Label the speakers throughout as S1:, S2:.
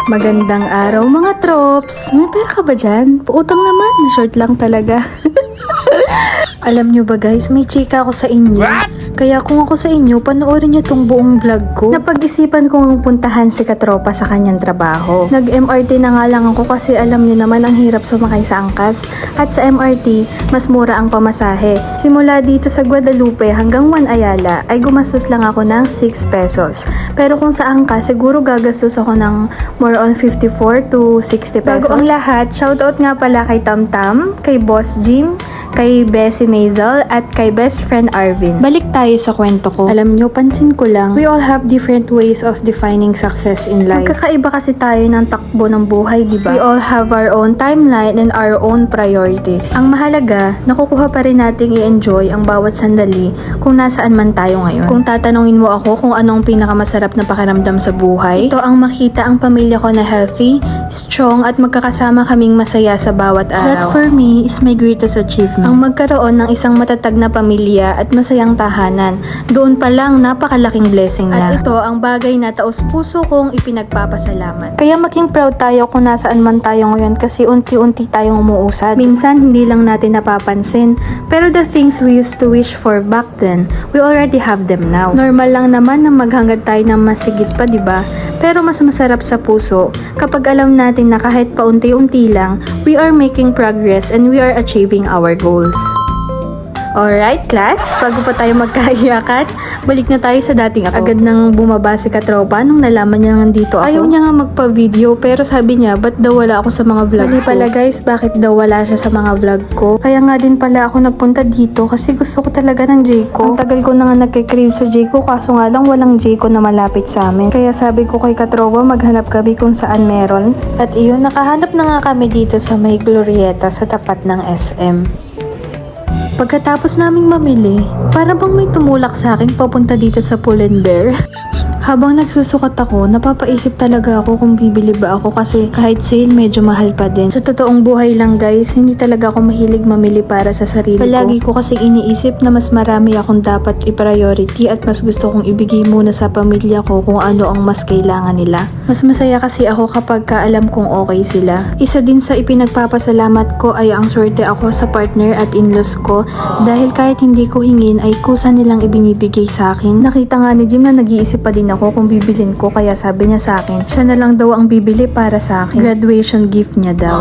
S1: Magandang araw mga trops! May pera ka ba dyan? Puutang naman, na short lang talaga. Alam nyo ba guys, may chika ako sa inyo. Kaya kung ako sa inyo, panoorin nyo tong buong vlog ko. Napag-isipan kong puntahan si Katropa sa kanyang trabaho. Nag-MRT na nga lang ako kasi alam nyo naman ang hirap sumakay sa angkas. At sa MRT, mas mura ang pamasahe. Simula dito sa Guadalupe hanggang Juan Ayala ay gumastos lang ako ng 6 pesos. Pero kung sa angkas, siguro gagastos ako ng more on 54 to 60 pesos. Bago ang lahat, shoutout nga pala kay Tamtam, kay Boss Jim, kay Bessie Maisel, at kay best friend Arvin. Balik tayo sa kwento ko. Alam nyo, pansin ko lang, we all have different ways of defining success in life. Magkakaiba kasi tayo ng takbo ng buhay, di ba? We all have our own timeline and our own priorities. Ang mahalaga, nakukuha pa rin nating i-enjoy ang bawat sandali kung nasaan man tayo ngayon. Kung tatanungin mo ako kung anong pinakamasarap na pakiramdam sa buhay, ito ang makita ang pamilya ko na healthy, strong, at magkakasama kaming masaya sa bawat araw. That for me is my greatest achievement. Ang magkaroon ng isang matatag na pamilya at masayang tahanan, doon pa lang napakalaking blessing na. At ito ang bagay na taos puso kong ipinagpapasalamat. Kaya maging proud tayo kung nasaan man tayo ngayon kasi unti-unti tayong umuusad. Minsan hindi lang natin napapansin, pero the things we used to wish for back then, we already have them now. Normal lang naman na maghangad tayo ng masigit pa, di ba? Pero mas masarap sa puso kapag alam natin na kahit paunti-unti lang, we are making progress and we are achieving our goals. Alright class, bago pa tayo magkahiyakan, balik na tayo sa dating ako. Agad nang bumaba si Katropa nung nalaman niya nandito ako. Ayaw niya nga magpa-video pero sabi niya, ba't daw wala ako sa mga vlog ko? Pala guys, bakit daw wala siya sa mga vlog ko? Kaya nga din pala ako nagpunta dito kasi gusto ko talaga ng Jayco. Ang tagal ko na nga nagkikrave sa Jayco kaso nga lang walang Jayco na malapit sa amin. Kaya sabi ko kay Katropa, maghanap kami kung saan meron. At iyon, nakahanap na nga kami dito sa may Glorieta sa tapat ng SM. Pagkatapos naming mamili, para bang may tumulak sa akin papunta dito sa Pull&Bear. Habang nagsusukat ako, napapaisip talaga ako kung bibili ba ako kasi kahit sale medyo mahal pa din. Sa totoong buhay lang guys, hindi talaga ako mahilig mamili para sa sarili ko. Palagi ko kasi iniisip na mas marami akong dapat i-priority at mas gusto kong ibigay muna sa pamilya ko kung ano ang mas kailangan nila. Mas masaya kasi ako kapag alam kong okay sila. Isa din sa ipinagpapasalamat ko ay ang swerte ako sa partner at in-laws ko dahil kahit hindi ko hingin ay kusa nilang ibinibigay sa akin. Nakita nga ni Jim na nag-iisip pa din ako kung bibilin ko kaya sabi niya sa akin, siya na lang daw ang bibili para sa akin. Graduation gift niya daw.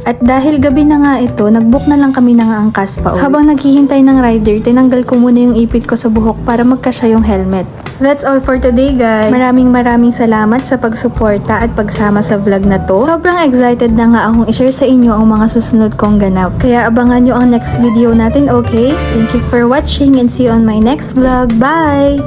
S1: At dahil gabi na nga ito, nagbook na lang kami ng angkas pa uwi. Habang naghihintay ng rider, tinanggal ko muna yung ipit ko sa buhok para magkasya yung helmet. That's all for today guys. Maraming salamat sa pagsuporta at pagsama sa vlog na to. Sobrang excited na nga akong i-share sa inyo ang mga susunod kong ganap. Kaya abangan nyo ang next video natin, okay? Thank you for watching and see you on my next vlog. Bye!